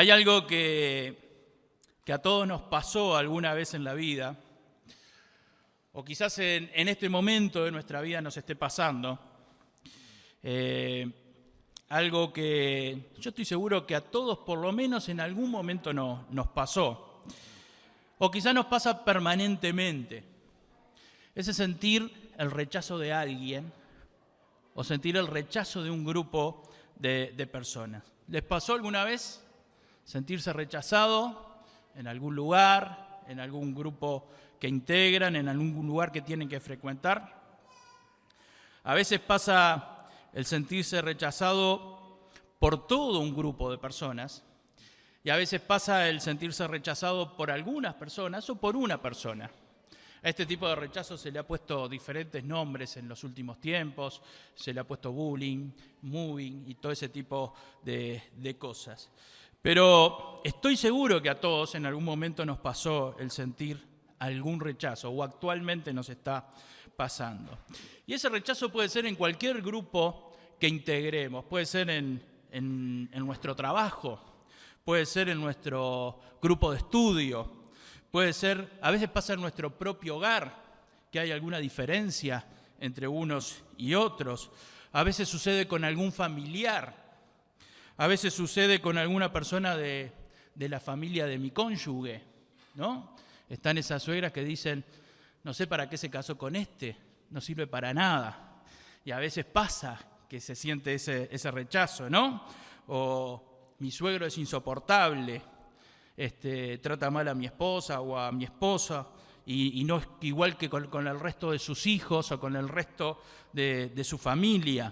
Hay algo que a todos nos pasó alguna vez en la vida, o quizás en este momento de nuestra vida nos esté pasando. Algo que yo estoy seguro que a todos por lo menos en algún momento nos pasó. O quizás nos pasa permanentemente. Ese sentir el rechazo de alguien o sentir el rechazo de un grupo de personas. ¿Les pasó alguna vez sentirse rechazado en algún lugar, en algún grupo que integran, en algún lugar que tienen que frecuentar? A veces pasa el sentirse rechazado por todo un grupo de personas y a veces pasa el sentirse rechazado por algunas personas o por una persona. A este tipo de rechazo se le ha puesto diferentes nombres en los últimos tiempos, se le ha puesto bullying, mobbing y todo ese tipo de cosas. Pero estoy seguro que a todos en algún momento nos pasó el sentir algún rechazo o actualmente nos está pasando. Y ese rechazo puede ser en cualquier grupo que integremos, puede ser en nuestro trabajo, puede ser en nuestro grupo de estudio, puede ser, a veces pasa en nuestro propio hogar, que hay alguna diferencia entre unos y otros. A veces sucede con algún familiar, a veces sucede con alguna persona de la familia de mi cónyuge, ¿no? Están esas suegras que dicen, no sé para qué se casó con este, no sirve para nada. Y a veces pasa que se siente ese rechazo, ¿no? O mi suegro es insoportable, trata mal a mi esposa o a mi esposa y no es igual que con el resto de sus hijos o con el resto de su familia.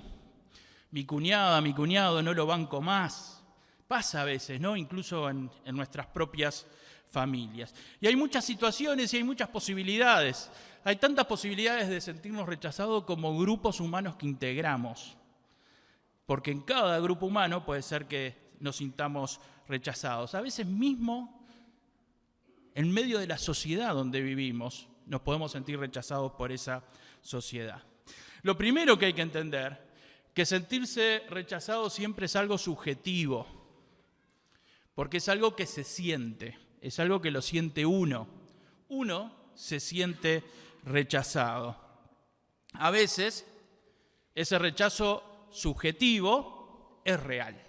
Mi cuñada, mi cuñado no lo banco más. Pasa a veces, ¿no? Incluso en nuestras propias familias. Y hay muchas situaciones y hay muchas posibilidades. Hay tantas posibilidades de sentirnos rechazados como grupos humanos que integramos. Porque en cada grupo humano puede ser que nos sintamos rechazados. A veces mismo, en medio de la sociedad donde vivimos, nos podemos sentir rechazados por esa sociedad. Lo primero que hay que entender, que sentirse rechazado siempre es algo subjetivo, porque es algo que se siente, es algo que lo siente uno. Uno se siente rechazado. A veces, ese rechazo subjetivo es real.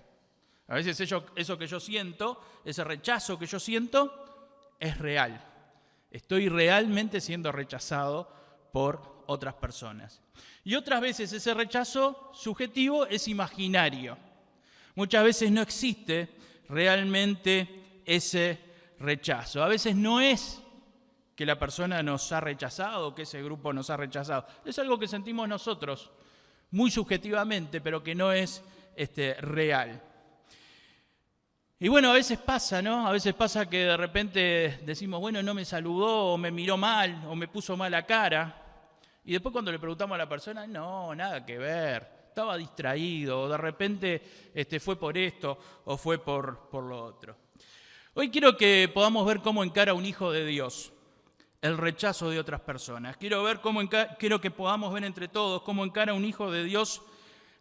A veces eso que yo siento, ese rechazo que yo siento, es real. Estoy realmente siendo rechazado por otras personas. Y otras veces ese rechazo subjetivo es imaginario. Muchas veces no existe realmente ese rechazo. A veces no es que la persona nos ha rechazado, que ese grupo nos ha rechazado. Es algo que sentimos nosotros, muy subjetivamente, pero que no es real. Y bueno, a veces pasa, ¿no? A veces pasa que de repente decimos, bueno, no me saludó, o me miró mal, o me puso mala cara. Y después cuando le preguntamos a la persona, no, nada que ver, estaba distraído, o de repente fue por esto, o fue por lo otro. Hoy quiero que podamos ver cómo encara un hijo de Dios el rechazo de otras personas. Quiero que podamos ver entre todos cómo encara un hijo de Dios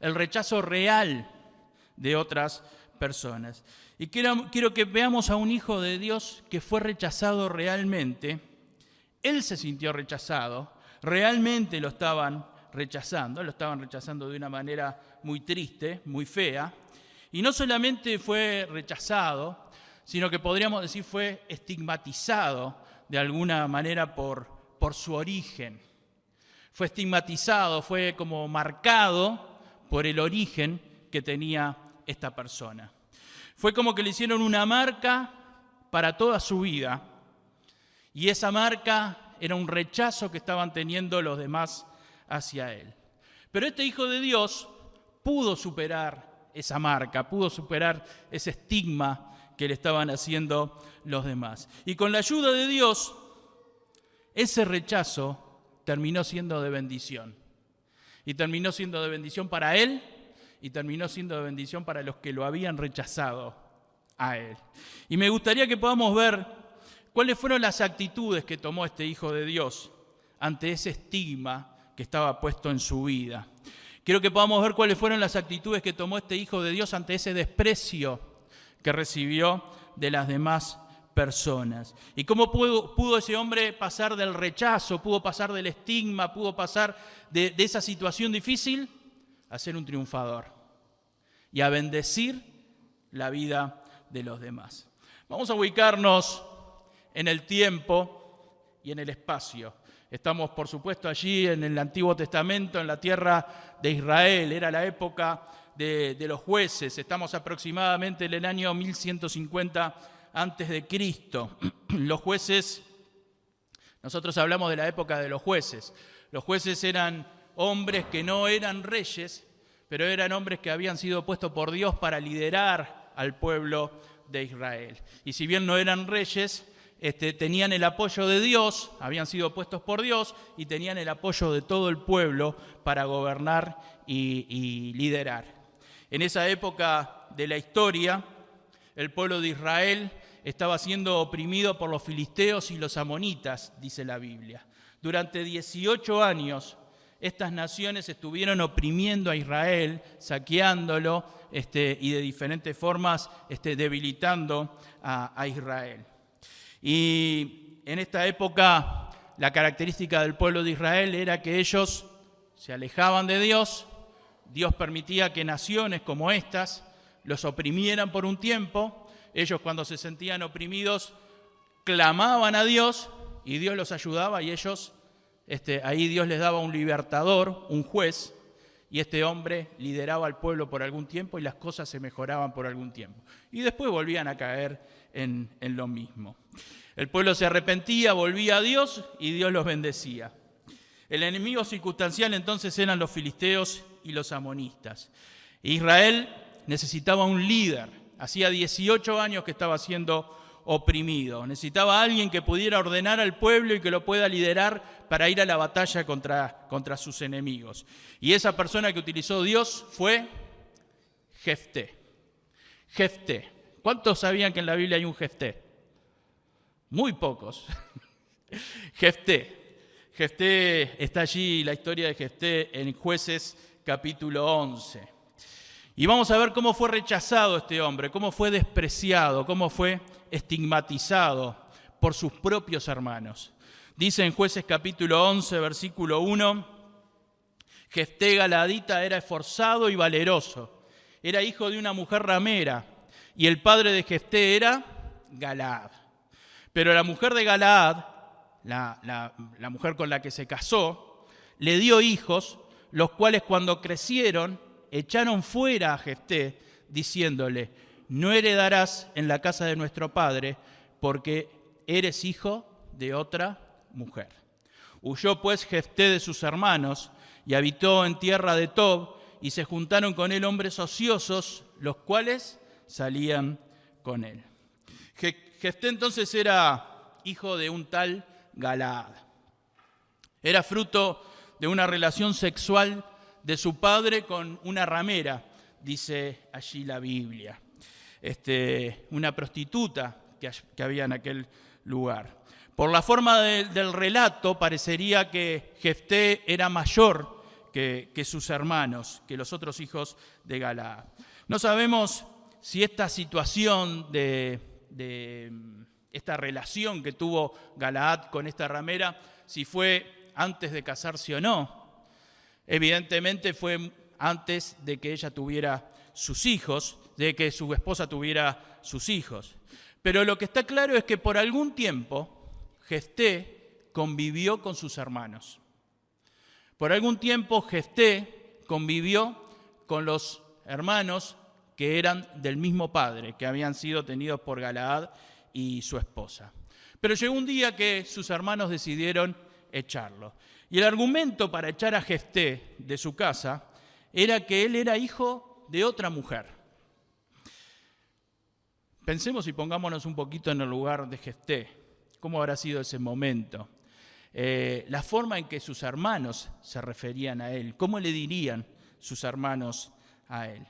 el rechazo real de otras personas. Y quiero que veamos a un hijo de Dios que fue rechazado realmente. Él se sintió rechazado, realmente lo estaban rechazando de una manera muy triste, muy fea. Y no solamente fue rechazado, sino que podríamos decir fue estigmatizado de alguna manera por su origen. Fue estigmatizado, fue como marcado por el origen que tenía esta persona. Fue como que le hicieron una marca para toda su vida y esa marca era un rechazo que estaban teniendo los demás hacia él. Pero este hijo de Dios pudo superar esa marca, pudo superar ese estigma que le estaban haciendo los demás. Y con la ayuda de Dios, ese rechazo terminó siendo de bendición. Y terminó siendo de bendición para él y terminó siendo de bendición para los que lo habían rechazado a él. Y me gustaría que podamos ver cuáles fueron las actitudes que tomó este hijo de Dios ante ese estigma que estaba puesto en su vida. Quiero que podamos ver cuáles fueron las actitudes que tomó este hijo de Dios ante ese desprecio que recibió de las demás personas. ¿Y cómo pudo ese hombre pasar del rechazo, pudo pasar del estigma, pudo pasar de esa situación difícil a ser un triunfador y a bendecir la vida de los demás? Vamos a ubicarnos en el tiempo y en el espacio. Estamos, por supuesto, allí en el Antiguo Testamento, en la tierra de Israel. Era la época de los jueces. Estamos aproximadamente en el año 1150 antes de Cristo. Los jueces, nosotros hablamos de la época de los jueces. Los jueces eran hombres que no eran reyes, pero eran hombres que habían sido puestos por Dios para liderar al pueblo de Israel. Y si bien no eran reyes, tenían el apoyo de Dios, habían sido puestos por Dios y tenían el apoyo de todo el pueblo para gobernar y liderar. En esa época de la historia, el pueblo de Israel estaba siendo oprimido por los filisteos y los amonitas, dice la Biblia. Durante 18 años, estas naciones estuvieron oprimiendo a Israel, saqueándolo y de diferentes formas debilitando a Israel. Y en esta época la característica del pueblo de Israel era que ellos se alejaban de Dios. Dios permitía que naciones como estas los oprimieran por un tiempo. Ellos, cuando se sentían oprimidos, clamaban a Dios y Dios los ayudaba, y ellos, ahí Dios les daba un libertador, un juez, y este hombre lideraba al pueblo por algún tiempo y las cosas se mejoraban por algún tiempo. Y después volvían a caer en lo mismo. El pueblo se arrepentía, volvía a Dios y Dios los bendecía. El enemigo circunstancial entonces eran los filisteos y los amonistas. Israel necesitaba un líder. Hacía 18 años que estaba siendo oprimido. Necesitaba a alguien que pudiera ordenar al pueblo y que lo pueda liderar para ir a la batalla contra sus enemigos. Y esa persona que utilizó Dios fue Jefté. Jefté. ¿Cuántos sabían que en la Biblia hay un Jefté? Muy pocos. Jefté. Jefté, está allí la historia de Jefté en Jueces capítulo 11. Y vamos a ver cómo fue rechazado este hombre, cómo fue despreciado, cómo fue estigmatizado por sus propios hermanos. Dice en Jueces capítulo 11, versículo 1, Jefté Galaadita era esforzado y valeroso, era hijo de una mujer ramera, y el padre de Jefté era Galaad. Pero la mujer de Galaad, la mujer con la que se casó, le dio hijos, los cuales cuando crecieron echaron fuera a Jefté, diciéndole, no heredarás en la casa de nuestro padre, porque eres hijo de otra mujer. Huyó pues Jefté de sus hermanos y habitó en tierra de Tob, y se juntaron con él hombres ociosos, los cuales salían con él. Jefté entonces era hijo de un tal Galaad. Era fruto de una relación sexual de su padre con una ramera, dice allí la Biblia. Una prostituta que había en aquel lugar. Por la forma del relato parecería que Jefté era mayor que sus hermanos, que los otros hijos de Galaad. No sabemos si esta situación de esta relación que tuvo Galaad con esta ramera, si fue antes de casarse o no. Evidentemente fue antes de que ella tuviera sus hijos, de que su esposa tuviera sus hijos. Pero lo que está claro es que por algún tiempo Jefté convivió con sus hermanos. Por algún tiempo Jefté convivió con los hermanos que eran del mismo padre, que habían sido tenidos por Galaad y su esposa. Pero llegó un día que sus hermanos decidieron echarlo. Y el argumento para echar a Jefté de su casa era que él era hijo de otra mujer. Pensemos y pongámonos un poquito en el lugar de Jefté. ¿Cómo habrá sido ese momento? La forma en que sus hermanos se referían a él. ¿Cómo le dirían sus hermanos a él?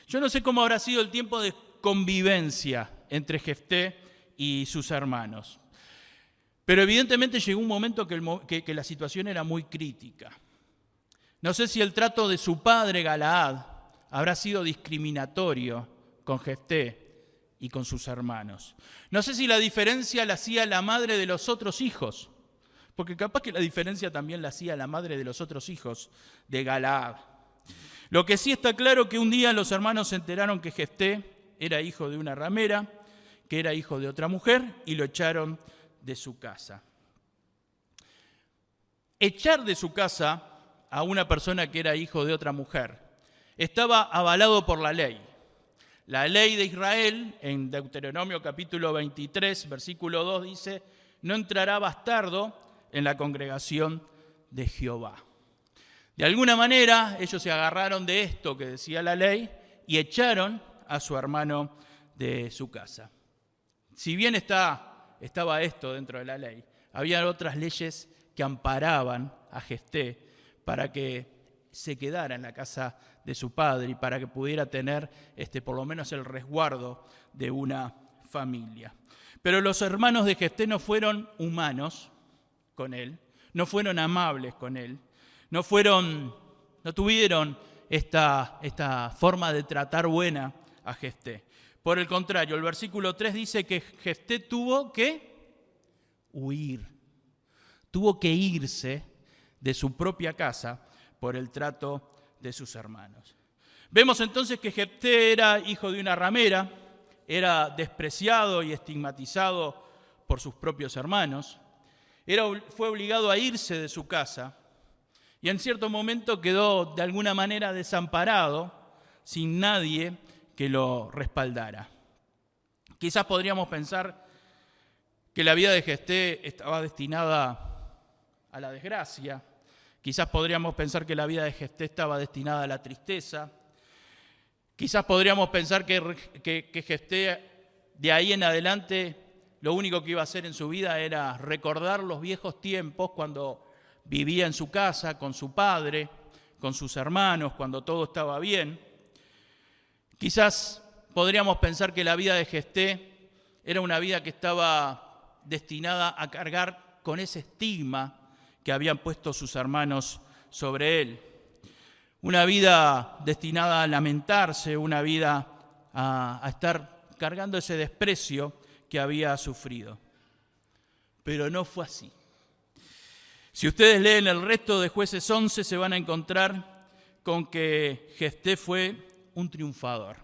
Yo no sé cómo habrá sido el tiempo de convivencia entre Jefté y sus hermanos. Pero evidentemente llegó un momento que la situación era muy crítica. No sé si el trato de su padre Galaad habrá sido discriminatorio con Jefté y con sus hermanos. No sé si la diferencia la hacía la madre de los otros hijos, porque capaz que la diferencia también la hacía la madre de los otros hijos de Galaad. Lo que sí está claro que un día los hermanos se enteraron que Jefté era hijo de una ramera, que era hijo de otra mujer, y lo echaron de su casa. Echar de su casa a una persona que era hijo de otra mujer estaba avalado por la ley. La ley de Israel, en Deuteronomio capítulo 23, versículo 2, dice: no entrará bastardo en la congregación de Jehová. De alguna manera, ellos se agarraron de esto que decía la ley y echaron a su hermano de su casa. Si bien estaba esto dentro de la ley, había otras leyes que amparaban a Jefté para que se quedara en la casa de su padre y para que pudiera tener por lo menos el resguardo de una familia. Pero los hermanos de Jefté no fueron humanos con él, no fueron amables con él, no tuvieron esta forma de tratar buena a Jefté. Por el contrario, el versículo 3 dice que Jefté tuvo que huir, tuvo que irse de su propia casa por el trato de sus hermanos. Vemos entonces que Jefté era hijo de una ramera, era despreciado y estigmatizado por sus propios hermanos, fue obligado a irse de su casa y en cierto momento quedó de alguna manera desamparado, sin nadie que lo respaldara. Quizás podríamos pensar que la vida de Jefté estaba destinada a la desgracia. Quizás podríamos pensar que la vida de Jefté estaba destinada a la tristeza. Quizás podríamos pensar que Jefté de ahí en adelante lo único que iba a hacer en su vida era recordar los viejos tiempos cuando vivía en su casa con su padre, con sus hermanos, cuando todo estaba bien. Quizás podríamos pensar que la vida de Jefté era una vida que estaba destinada a cargar con ese estigma que habían puesto sus hermanos sobre él. Una vida destinada a lamentarse, una vida a estar cargando ese desprecio que había sufrido. Pero no fue así. Si ustedes leen el resto de Jueces 11, se van a encontrar con que Jefté fue un triunfador.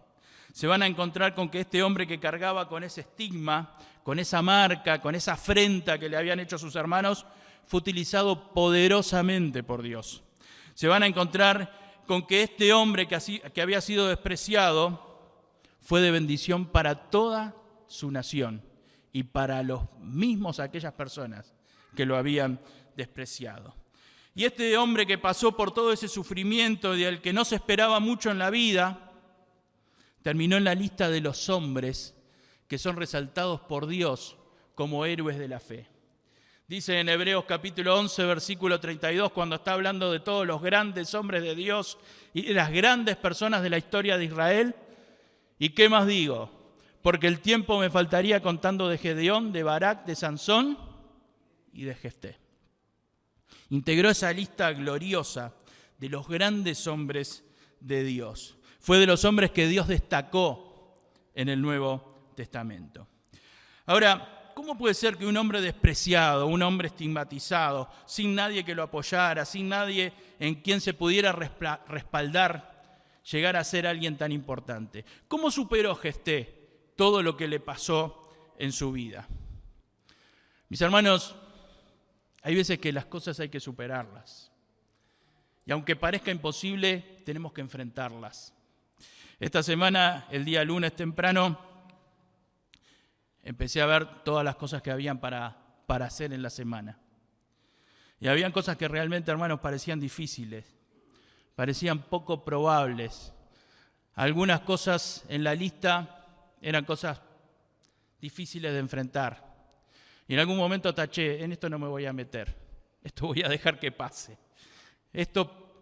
Se van a encontrar con que este hombre que cargaba con ese estigma, con esa marca, con esa afrenta que le habían hecho sus hermanos, fue utilizado poderosamente por Dios. Se van a encontrar con que este hombre que había sido despreciado fue de bendición para toda su nación y para los mismos aquellas personas que lo habían despreciado. Y este hombre que pasó por todo ese sufrimiento y del que no se esperaba mucho en la vida, terminó en la lista de los hombres que son resaltados por Dios como héroes de la fe. Dice en Hebreos capítulo 11, versículo 32, cuando está hablando de todos los grandes hombres de Dios y de las grandes personas de la historia de Israel, ¿y qué más digo? Porque el tiempo me faltaría contando de Gedeón, de Barak, de Sansón y de Jefté. Integró esa lista gloriosa de los grandes hombres de Dios. Fue de los hombres que Dios destacó en el Nuevo Testamento. Ahora, ¿cómo puede ser que un hombre despreciado, un hombre estigmatizado, sin nadie que lo apoyara, sin nadie en quien se pudiera respaldar, llegara a ser alguien tan importante? ¿Cómo superó Jefté todo lo que le pasó en su vida? Mis hermanos, hay veces que las cosas hay que superarlas. Y aunque parezca imposible, tenemos que enfrentarlas. Esta semana, el día lunes temprano, empecé a ver todas las cosas que habían para hacer en la semana. Y habían cosas que realmente, hermanos, parecían difíciles, parecían poco probables. Algunas cosas en la lista eran cosas difíciles de enfrentar. Y en algún momento taché, en esto no me voy a meter, esto voy a dejar que pase. Esto,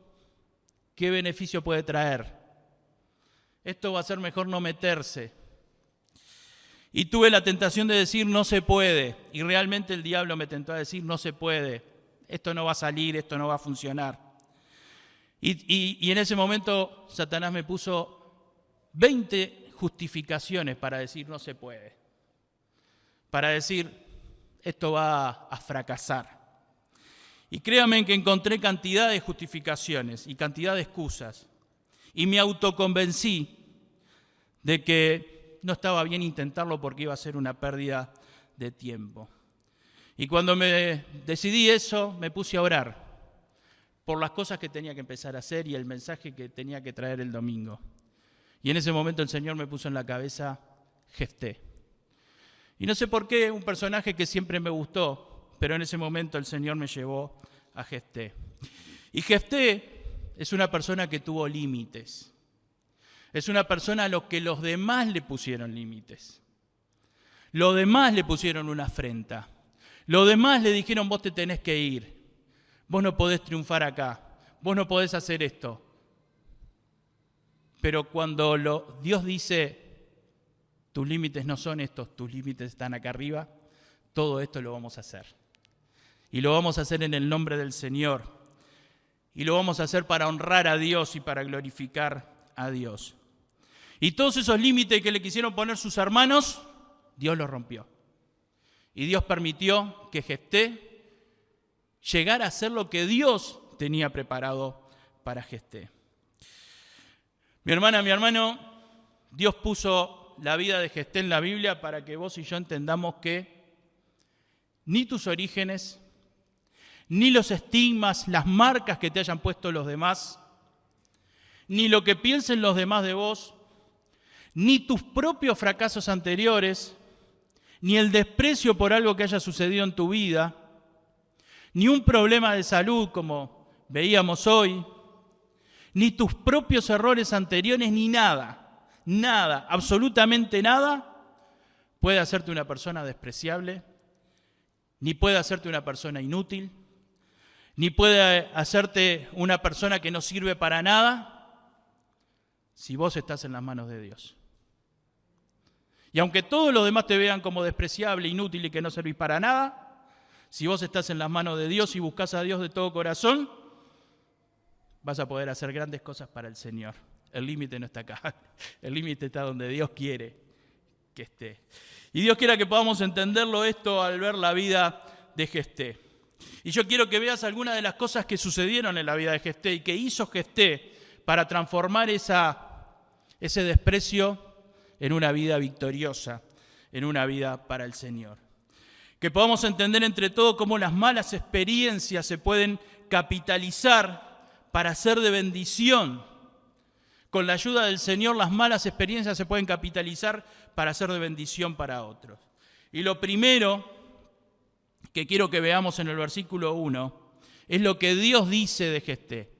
¿qué beneficio puede traer? Esto va a ser mejor no meterse. Y tuve la tentación de decir no se puede. Y realmente el diablo me tentó a decir no se puede. Esto no va a salir, esto no va a funcionar. Y en ese momento Satanás me puso 20 justificaciones para decir no se puede, para decir esto va a fracasar. Y créanme que encontré cantidad de justificaciones y cantidad de excusas y me autoconvencí de que no estaba bien intentarlo porque iba a ser una pérdida de tiempo. Y cuando me decidí eso, me puse a orar por las cosas que tenía que empezar a hacer y el mensaje que tenía que traer el domingo. Y en ese momento el Señor me puso en la cabeza Jefté. Y no sé por qué, un personaje que siempre me gustó, pero en ese momento el Señor me llevó a Jefté. Y Jefté es una persona que tuvo límites. Es una persona a la que los demás le pusieron límites. Los demás le pusieron una afrenta. Los demás le dijeron, vos te tenés que ir. Vos no podés triunfar acá. Vos no podés hacer esto. Pero cuando Dios dice, tus límites no son estos, tus límites están acá arriba, todo esto lo vamos a hacer. Y lo vamos a hacer en el nombre del Señor. Y lo vamos a hacer para honrar a Dios y para glorificar a Dios. Y todos esos límites que le quisieron poner sus hermanos, Dios los rompió. Y Dios permitió que Jefté llegara a ser lo que Dios tenía preparado para Jefté. Mi hermana, mi hermano, Dios puso la vida de Jefté en la Biblia para que vos y yo entendamos que ni tus orígenes, ni los estigmas, las marcas que te hayan puesto los demás, ni lo que piensen los demás de vos, ni tus propios fracasos anteriores, ni el desprecio por algo que haya sucedido en tu vida, ni un problema de salud como veíamos hoy, ni tus propios errores anteriores, ni nada, absolutamente nada, puede hacerte una persona despreciable, ni puede hacerte una persona inútil, ni puede hacerte una persona que no sirve para nada, si vos estás en las manos de Dios. Y aunque todos los demás te vean como despreciable, inútil y que no servís para nada, si vos estás en las manos de Dios y buscás a Dios de todo corazón, vas a poder hacer grandes cosas para el Señor. El límite no está acá, el límite está donde Dios quiere que esté. Y Dios quiera que podamos entenderlo esto al ver la vida de Jefté. Y yo quiero que veas algunas de las cosas que sucedieron en la vida de Jefté y que hizo Jefté para transformar ese desprecio en una vida victoriosa, en una vida para el Señor. Que podamos entender entre todos cómo las malas experiencias se pueden capitalizar para ser de bendición. Con la ayuda del Señor, las malas experiencias se pueden capitalizar para ser de bendición para otros. Y lo primero que quiero que veamos en el versículo 1 es lo que Dios dice de Jefté.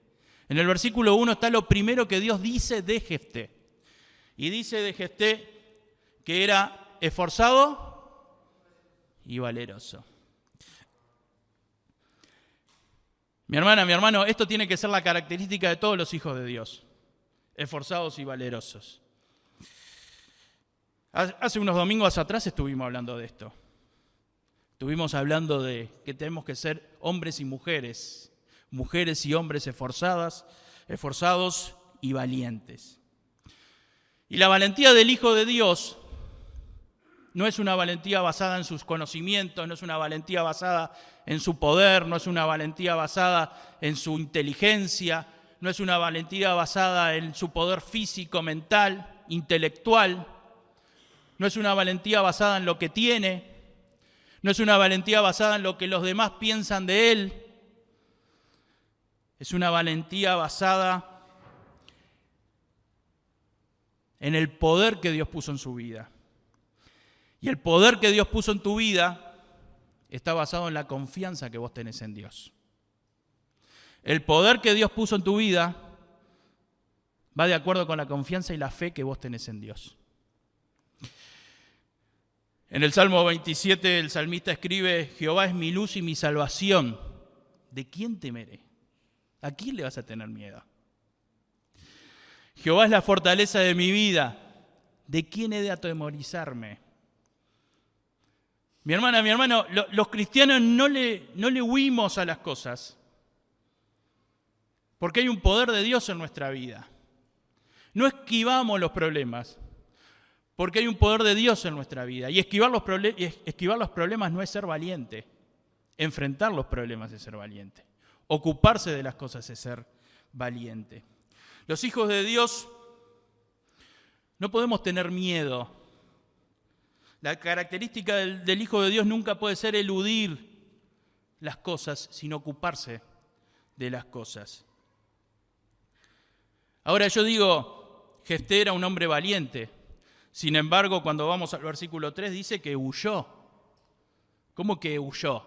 En el versículo 1 está lo primero que Dios dice de Jefté. Y dice de Jefté que era esforzado y valeroso. Mi hermana, mi hermano, esto tiene que ser la característica de todos los hijos de Dios. Esforzados y valerosos. Hace unos domingos atrás estuvimos hablando de esto. Estuvimos hablando de que tenemos que ser hombres y mujeres y hombres esforzados y valientes. Y la valentía del Hijo de Dios no es una valentía basada en sus conocimientos, no es una valentía basada en su poder, no es una valentía basada en su inteligencia, no es una valentía basada en su poder físico, mental, intelectual, no es una valentía basada en lo que tiene, no es una valentía basada en lo que los demás piensan de él, es una valentía basada en el poder que Dios puso en su vida. Y el poder que Dios puso en tu vida está basado en la confianza que vos tenés en Dios. El poder que Dios puso en tu vida va de acuerdo con la confianza y la fe que vos tenés en Dios. En el Salmo 27 el salmista escribe: Jehová es mi luz y mi salvación. ¿De quién temeré? ¿A quién le vas a tener miedo? Jehová es la fortaleza de mi vida. ¿De quién he de atemorizarme? Mi hermana, mi hermano, los cristianos no le huimos a las cosas, porque hay un poder de Dios en nuestra vida. No esquivamos los problemas, Porque hay un poder de Dios en nuestra vida. Y esquivar los problemas no es ser valiente. Enfrentar los problemas es ser valiente. Ocuparse de las cosas es ser valiente. Los hijos de Dios no podemos tener miedo. La característica del hijo de Dios nunca puede ser eludir las cosas, sino ocuparse de las cosas. Ahora yo digo, Jefté era un hombre valiente. Sin embargo, cuando vamos al versículo 3 dice que huyó. ¿Cómo que huyó?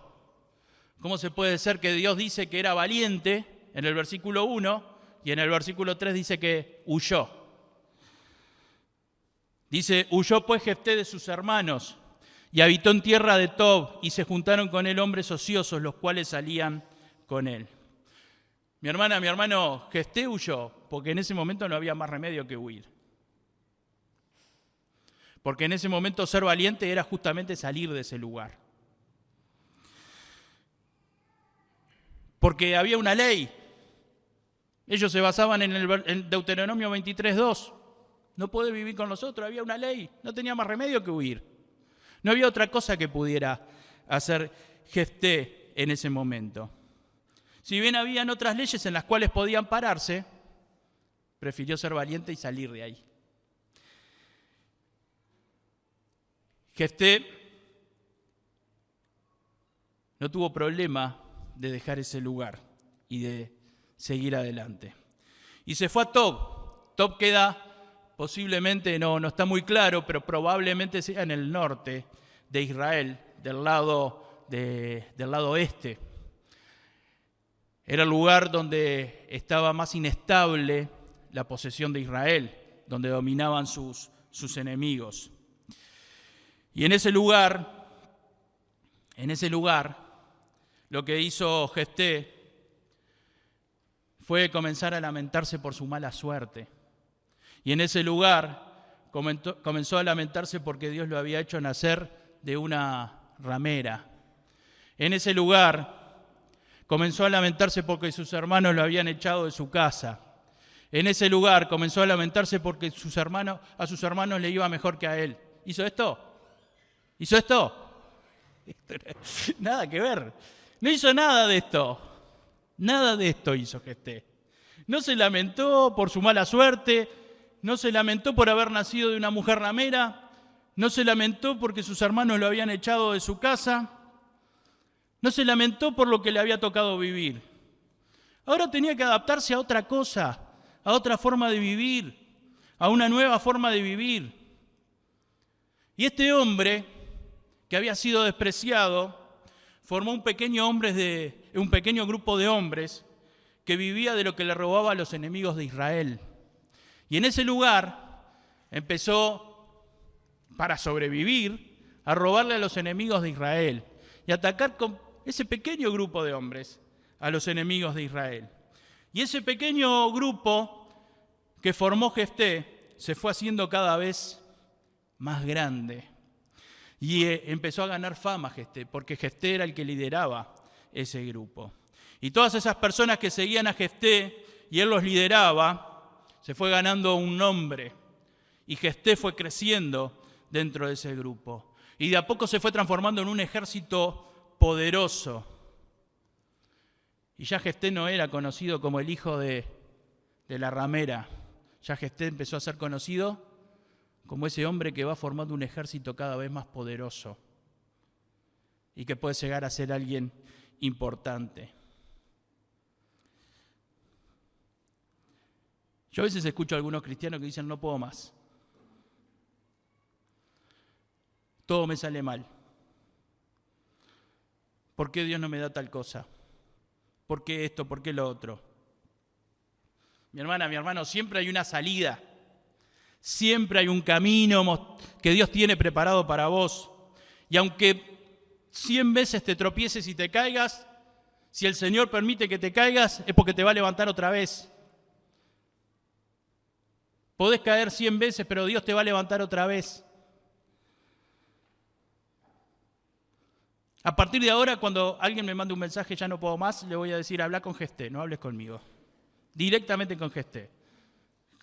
¿Cómo se puede ser que Dios dice que era valiente en el versículo 1 y en el versículo 3 dice que huyó? Dice, huyó pues Jefté de sus hermanos y habitó en tierra de Tob y se juntaron con él hombres ociosos, los cuales salían con él. Mi hermana, mi hermano, Jefté huyó porque en ese momento no había más remedio que huir. Porque en ese momento ser valiente era justamente salir de ese lugar. Porque había una ley. Ellos se basaban en Deuteronomio 23:2. No podés vivir con nosotros, había una ley. No tenía más remedio que huir. No había otra cosa que pudiera hacer Jefté en ese momento. Si bien habían otras leyes en las cuales podían pararse, prefirió ser valiente y salir de ahí. Jefté no tuvo problema de dejar ese lugar y de seguir adelante. Y se fue a Tob. Tob queda posiblemente, no está muy claro, pero probablemente sea en el norte de Israel, del lado este. Era el lugar donde estaba más inestable la posesión de Israel, donde dominaban sus enemigos. Y en ese lugar, lo que hizo Jefté fue comenzar a lamentarse por su mala suerte. Y en ese lugar comenzó a lamentarse porque Dios lo había hecho nacer de una ramera. En ese lugar comenzó a lamentarse porque sus hermanos lo habían echado de su casa. En ese lugar comenzó a lamentarse porque a sus hermanos le iba mejor que a él. ¿Hizo esto? ¿Hizo esto? Nada que ver. No hizo nada de esto. Nada de esto hizo Jefté. No se lamentó por su mala suerte. No se lamentó por haber nacido de una mujer ramera. No se lamentó porque sus hermanos lo habían echado de su casa. No se lamentó por lo que le había tocado vivir. Ahora tenía que adaptarse a otra cosa, a otra forma de vivir, a una nueva forma de vivir. Y este hombre, que había sido despreciado, formó un pequeño grupo de hombres que vivía de lo que le robaba a los enemigos de Israel. Y en ese lugar empezó, para sobrevivir, a robarle a los enemigos de Israel y atacar con ese pequeño grupo de hombres a los enemigos de Israel. Y ese pequeño grupo que formó Jefté se fue haciendo cada vez más grande. Y empezó a ganar fama Jefté, porque Jefté era el que lideraba ese grupo. Y todas esas personas que seguían a Jefté y él los lideraba, se fue ganando un nombre. Y Jefté fue creciendo dentro de ese grupo. Y de a poco se fue transformando en un ejército poderoso. Y ya Jefté no era conocido como el hijo de la ramera. Ya Jefté empezó a ser conocido como ese hombre que va formando un ejército cada vez más poderoso y que puede llegar a ser alguien importante. Yo a veces escucho a algunos cristianos que dicen, no puedo más. Todo me sale mal. ¿Por qué Dios no me da tal cosa? ¿Por qué esto? ¿Por qué lo otro? Mi hermana, mi hermano, siempre hay una salida. Siempre hay un camino que Dios tiene preparado para vos. Y aunque 100 veces te tropieces y te caigas, si el Señor permite que te caigas, es porque te va a levantar otra vez. Podés caer 100 veces, pero Dios te va a levantar otra vez. A partir de ahora, cuando alguien me mande un mensaje, ya no puedo más, le voy a decir, habla con Jefté, no hables conmigo. Directamente con Jefté.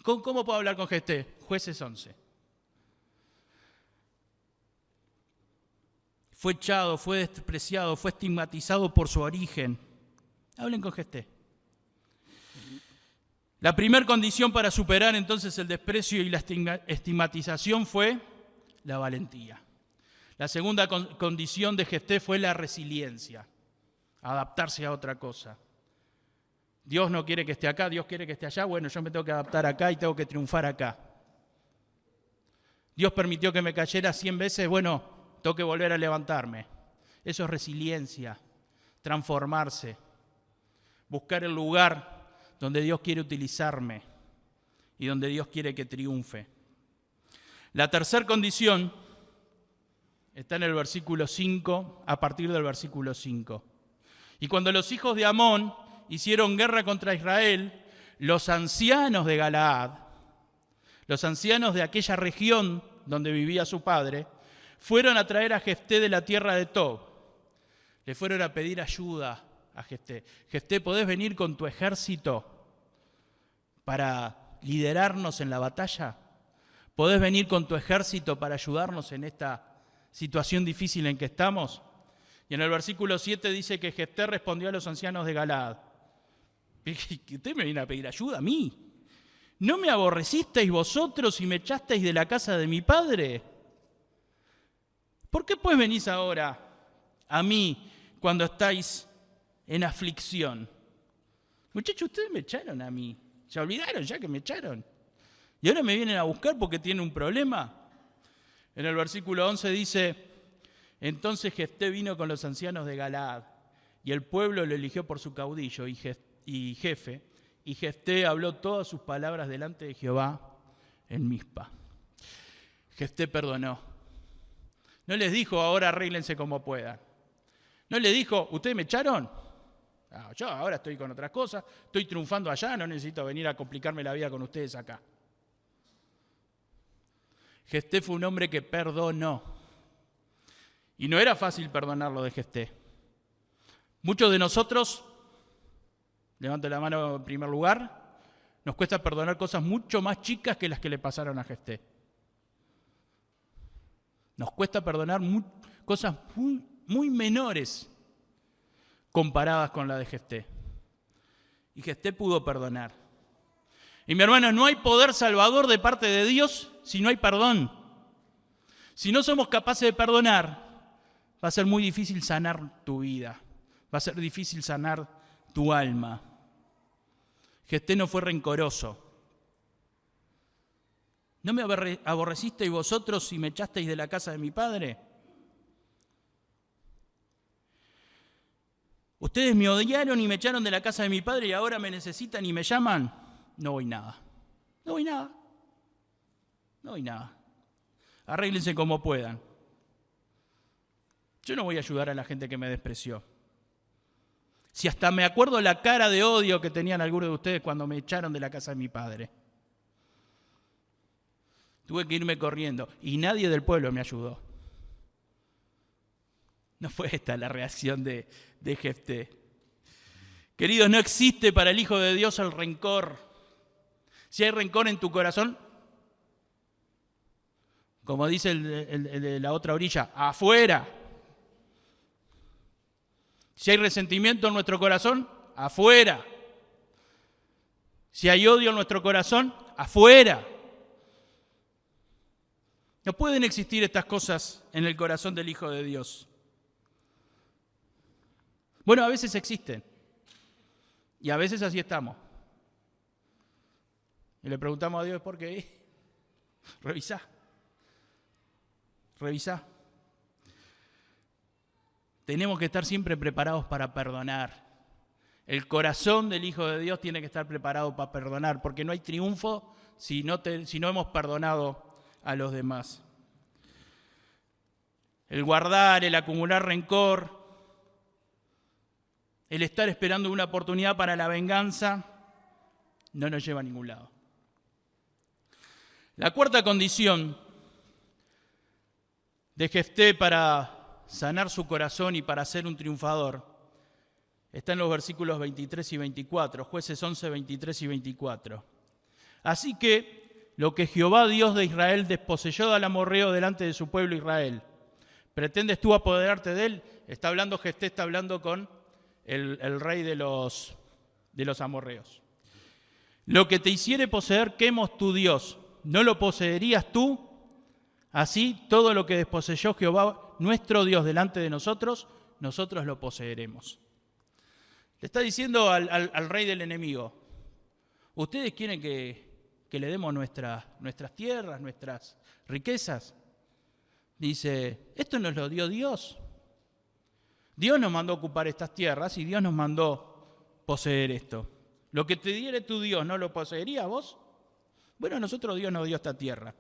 ¿Cómo puedo hablar con Jefté? Jueces 11. fue echado, fue despreciado, fue estigmatizado por su origen. Hablen con Jefté. La primera condición para superar entonces el desprecio y la estigmatización fue la valentía. La segunda condición de Jefté fue la resiliencia, adaptarse a otra cosa. Dios no quiere que esté acá, Dios quiere que esté allá, bueno, yo me tengo que adaptar acá y tengo que triunfar acá. Dios permitió que me cayera 100 veces, bueno, tengo que volver a levantarme. Eso es resiliencia, transformarse, buscar el lugar donde Dios quiere utilizarme y donde Dios quiere que triunfe. La tercera condición está en el versículo 5, a partir del versículo 5. Y cuando los hijos de Amón hicieron guerra contra Israel, los ancianos de Galaad, los ancianos de aquella región donde vivía su padre, fueron a traer a Jefté de la tierra de Tob. Le fueron a pedir ayuda a Jefté. Jefté, ¿podés venir con tu ejército para liderarnos en la batalla? ¿Podés venir con tu ejército para ayudarnos en esta situación difícil en que estamos? Y en el versículo 7 dice que Jefté respondió a los ancianos de Galaad: ¿que usted me viene a pedir ayuda a mí? ¿No me aborrecisteis vosotros y me echasteis de la casa de mi padre? ¿Por qué pues venís ahora a mí cuando estáis en aflicción? Muchachos, ustedes me echaron a mí. ¿Se olvidaron ya que me echaron? ¿Y ahora me vienen a buscar porque tienen un problema? En el versículo 11 dice: entonces Jefté vino con los ancianos de Galaad, y el pueblo lo eligió por su caudillo y jefe, y Jefté habló todas sus palabras delante de Jehová en Mizpa. Jefté perdonó. No les dijo: ahora arréglense como puedan. No les dijo: ¿ustedes me echaron? Yo ahora estoy con otras cosas, estoy triunfando allá, no necesito venir a complicarme la vida con ustedes acá. Jefté fue un hombre que perdonó. Y no era fácil perdonarlo de Jefté. Muchos de nosotros, levanten la mano en primer lugar, nos cuesta perdonar cosas mucho más chicas que las que le pasaron a Jefté. Nos cuesta perdonar cosas muy menores comparadas con la de Jefté. Y Jefté pudo perdonar. Y mi hermano, no hay poder salvador de parte de Dios si no hay perdón. Si no somos capaces de perdonar, va a ser muy difícil sanar tu vida. Va a ser difícil sanar tu alma. Jefté no fue rencoroso. ¿No me aborrecisteis vosotros y me echasteis de la casa de mi padre? Ustedes me odiaron y me echaron de la casa de mi padre y ahora me necesitan y me llaman. No voy nada. No voy nada. No voy nada. Arréglense como puedan. Yo no voy a ayudar a la gente que me despreció. Si hasta me acuerdo la cara de odio que tenían algunos de ustedes cuando me echaron de la casa de mi padre. Tuve que irme corriendo y nadie del pueblo me ayudó. No fue esta la reacción de Jefté. Queridos, no existe para el Hijo de Dios el rencor. Si hay rencor en tu corazón, como dice el de la otra orilla, afuera. Si hay resentimiento en nuestro corazón, afuera. Si hay odio en nuestro corazón, afuera. No pueden existir estas cosas en el corazón del Hijo de Dios. Bueno, a veces existen. Y a veces así estamos. Y le preguntamos a Dios por qué. Revisá. Tenemos que estar siempre preparados para perdonar. El corazón del Hijo de Dios tiene que estar preparado para perdonar, porque no hay triunfo si no hemos perdonado a los demás. El guardar, el acumular rencor, el estar esperando una oportunidad para la venganza, no nos lleva a ningún lado. La cuarta condición de Jefté para sanar su corazón y para ser un triunfador está en los versículos 23 y 24, Jueces 11, 23 y 24. Así que lo que Jehová Dios de Israel desposeyó al amorreo delante de su pueblo Israel, ¿Pretendes tú apoderarte de él? Está hablando Jefté, está hablando con el rey de los amorreos. Lo que te hiciere poseer Quemos tu Dios, ¿no lo poseerías tú? Así, todo lo que desposeyó Jehová, nuestro Dios, delante de nosotros, nosotros lo poseeremos. Le está diciendo al rey del enemigo, ¿ustedes quieren que le demos nuestras tierras, nuestras riquezas? Dice, esto nos lo dio Dios. Dios nos mandó a ocupar estas tierras y Dios nos mandó poseer esto. Lo que te diere tu Dios, ¿no lo poseerías vos? Bueno, a nosotros Dios nos dio esta tierra.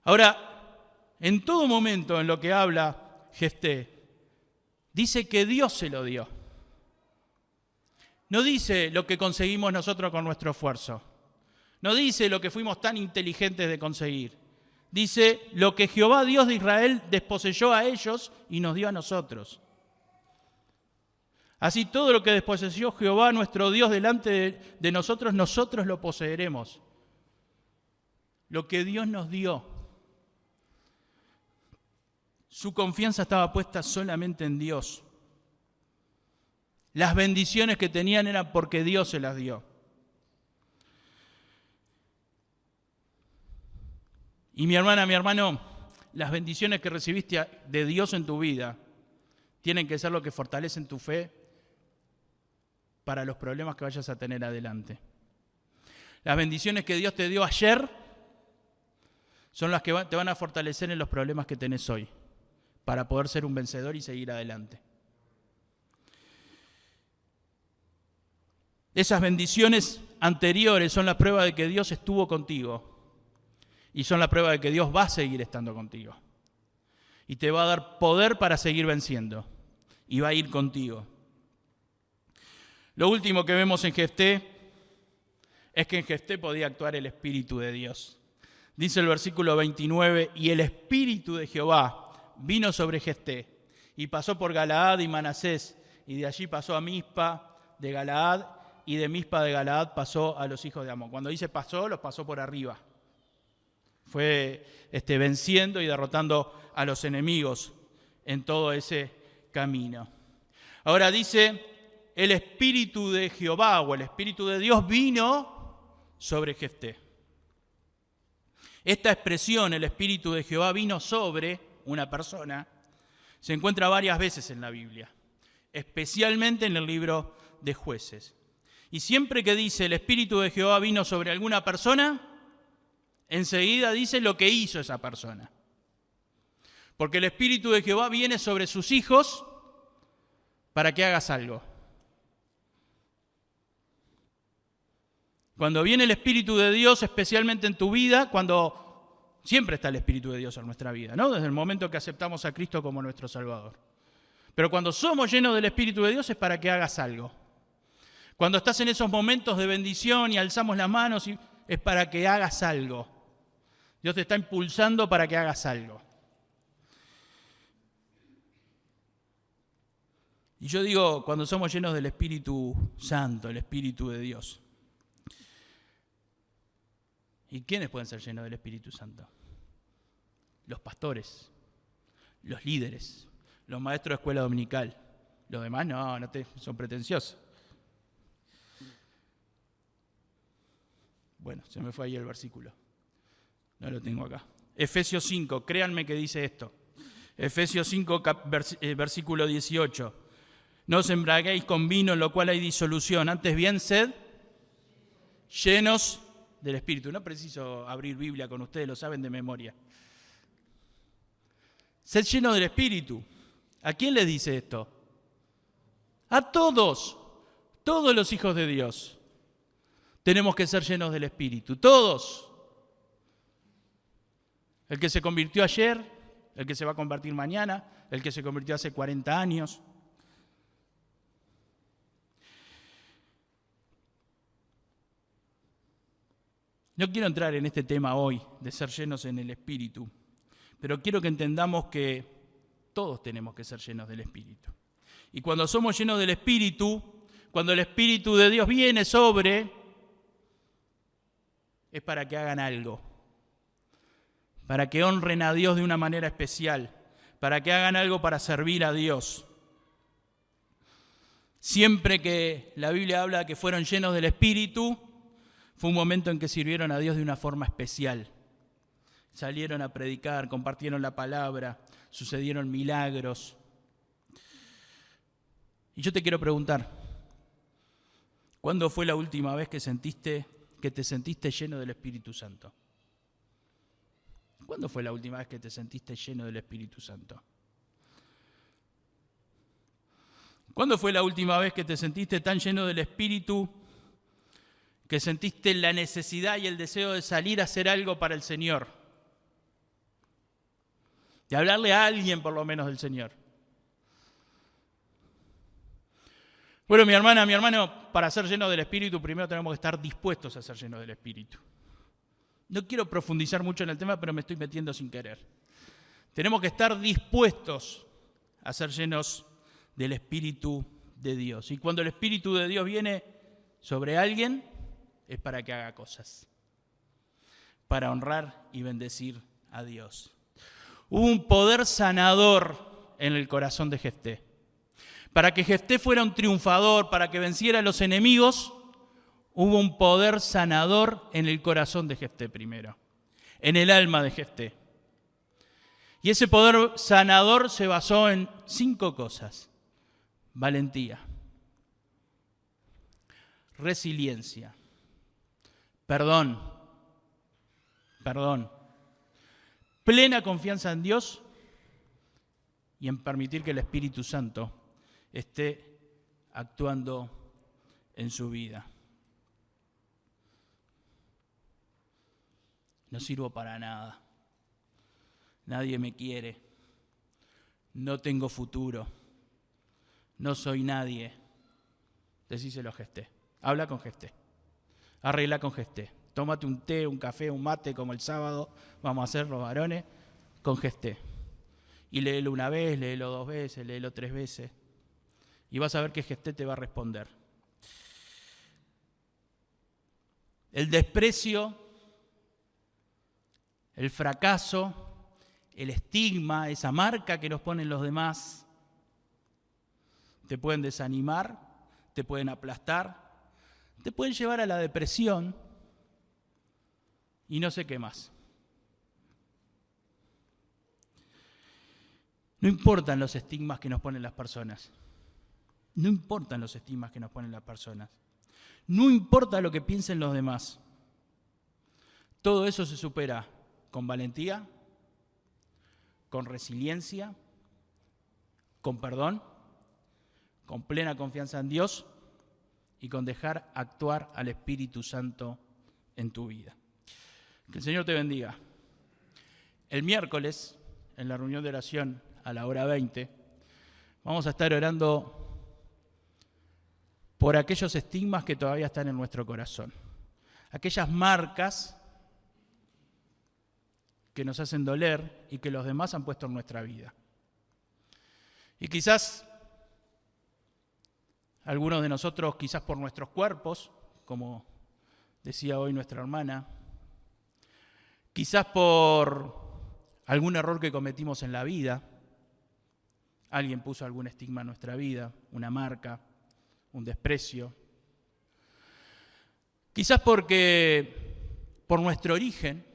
Ahora, en todo momento en lo que habla Jefté, dice que Dios se lo dio. No dice lo que conseguimos nosotros con nuestro esfuerzo. No dice lo que fuimos tan inteligentes de conseguir. Dice lo que Jehová Dios de Israel desposeyó a ellos y nos dio a nosotros. Así todo lo que desposeyó Jehová nuestro Dios delante de nosotros, nosotros lo poseeremos. Lo que Dios nos dio. Su confianza estaba puesta solamente en Dios. Las bendiciones que tenían eran porque Dios se las dio. Y mi hermana, mi hermano, las bendiciones que recibiste de Dios en tu vida tienen que ser lo que fortalecen tu fe para los problemas que vayas a tener adelante. Las bendiciones que Dios te dio ayer son las que te van a fortalecer en los problemas que tenés hoy, para poder ser un vencedor y seguir adelante. Esas bendiciones anteriores son la prueba de que Dios estuvo contigo y son la prueba de que Dios va a seguir estando contigo y te va a dar poder para seguir venciendo y va a ir contigo. Lo último que vemos en Jefté es que en Jefté podía actuar el Espíritu de Dios. Dice el versículo 29, y el Espíritu de Jehová vino sobre Jefté y pasó por Galaad y Manasés, y de allí pasó a Mizpa de Galaad, y de Mizpa de Galaad pasó a los hijos de Amón. Cuando dice pasó, los pasó por arriba. Fue venciendo y derrotando a los enemigos en todo ese camino. Ahora dice, el Espíritu de Jehová o el Espíritu de Dios vino sobre Jefté. Esta expresión, el Espíritu de Jehová vino sobre una persona, se encuentra varias veces en la Biblia, especialmente en el libro de Jueces. Y siempre que dice el Espíritu de Jehová vino sobre alguna persona, enseguida dice lo que hizo esa persona. Porque el Espíritu de Jehová viene sobre sus hijos para que hagas algo. Cuando viene el Espíritu de Dios, especialmente en tu vida, cuando siempre está el Espíritu de Dios en nuestra vida, ¿no? Desde el momento que aceptamos a Cristo como nuestro Salvador. Pero cuando somos llenos del Espíritu de Dios es para que hagas algo. Cuando estás en esos momentos de bendición y alzamos las manos, es para que hagas algo. Dios te está impulsando para que hagas algo. Y yo digo, cuando somos llenos del Espíritu Santo, el Espíritu de Dios. ¿Y quiénes pueden ser llenos del Espíritu Santo? Los pastores, los líderes, los maestros de escuela dominical. Los demás son pretenciosos. Bueno, se me fue ahí el versículo. No lo tengo acá. Efesios 5, créanme que dice esto. Efesios 5, versículo 18. No os embriaguéis con vino en lo cual hay disolución, antes bien sed llenos del Espíritu. No preciso abrir Biblia con ustedes, lo saben de memoria. Sed llenos del Espíritu. ¿A quién les dice esto? A todos los hijos de Dios. Tenemos que ser llenos del Espíritu, todos. El que se convirtió ayer, el que se va a convertir mañana, el que se convirtió hace 40 años. No quiero entrar en este tema hoy de ser llenos en el Espíritu, pero quiero que entendamos que todos tenemos que ser llenos del Espíritu. Y cuando somos llenos del Espíritu, cuando el Espíritu de Dios viene sobre, es para que hagan algo, para que honren a Dios de una manera especial, para que hagan algo para servir a Dios. Siempre que la Biblia habla que fueron llenos del Espíritu, fue un momento en que sirvieron a Dios de una forma especial. Salieron a predicar, compartieron la palabra, sucedieron milagros. Y yo te quiero preguntar, ¿cuándo fue la última vez que te sentiste lleno del Espíritu Santo? ¿Cuándo fue la última vez que te sentiste lleno del Espíritu Santo? ¿Cuándo fue la última vez que te sentiste tan lleno del Espíritu que sentiste la necesidad y el deseo de salir a hacer algo para el Señor? De hablarle a alguien por lo menos del Señor. Bueno, mi hermana, mi hermano, para ser lleno del Espíritu primero tenemos que estar dispuestos a ser llenos del Espíritu. No quiero profundizar mucho en el tema, pero me estoy metiendo sin querer. Tenemos que estar dispuestos a ser llenos del Espíritu de Dios. Y cuando el Espíritu de Dios viene sobre alguien, es para que haga cosas, para honrar y bendecir a Dios. Hubo un poder sanador en el corazón de Jefté. Para que Jefté fuera un triunfador, para que venciera a los enemigos, hubo un poder sanador en el corazón de Jefté primero, en el alma de Jefté. Y ese poder sanador se basó en 5 cosas. Valentía, resiliencia, perdón, plena confianza en Dios y en permitir que el Espíritu Santo esté actuando en su vida. No sirvo para nada. Nadie me quiere. No tengo futuro. No soy nadie. Decíselo a Jefté. Habla con Jefté. Arregla con Jefté. Tómate un té, un café, un mate como el sábado. Vamos a hacer los varones con Jefté. Y léelo una vez, léelo 2 veces, léelo 3 veces. Y vas a ver que Jefté te va a responder. El desprecio, el fracaso, el estigma, esa marca que nos ponen los demás, te pueden desanimar, te pueden aplastar, te pueden llevar a la depresión y no sé qué más. No importan los estigmas que nos ponen las personas. No importan los estigmas que nos ponen las personas. No importa lo que piensen los demás. Todo eso se supera con valentía, con resiliencia, con perdón, con plena confianza en Dios y con dejar actuar al Espíritu Santo en tu vida. Que el Señor te bendiga. El miércoles, en la reunión de oración a la hora 20, vamos a estar orando por aquellos estigmas que todavía están en nuestro corazón. Aquellas marcas que nos hacen doler y que los demás han puesto en nuestra vida. Y quizás algunos de nosotros, quizás por nuestros cuerpos, como decía hoy nuestra hermana, quizás por algún error que cometimos en la vida, alguien puso algún estigma en nuestra vida, una marca, un desprecio. Quizás porque por nuestro origen,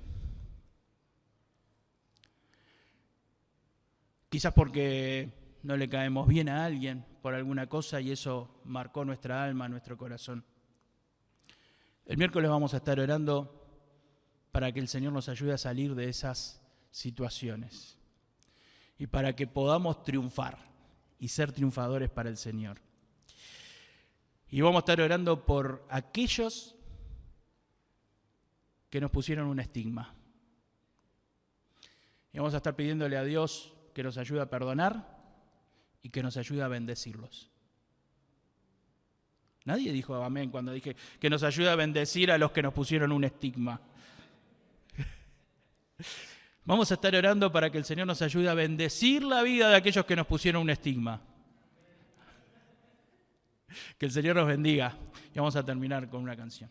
quizás porque no le caemos bien a alguien por alguna cosa y eso marcó nuestra alma, nuestro corazón. El miércoles vamos a estar orando para que el Señor nos ayude a salir de esas situaciones y para que podamos triunfar y ser triunfadores para el Señor. Y vamos a estar orando por aquellos que nos pusieron un estigma. Y vamos a estar pidiéndole a Dios que nos ayude a perdonar y que nos ayude a bendecirlos. Nadie dijo amén cuando dije que nos ayude a bendecir a los que nos pusieron un estigma. Vamos a estar orando para que el Señor nos ayude a bendecir la vida de aquellos que nos pusieron un estigma. Que el Señor nos bendiga. Y vamos a terminar con una canción.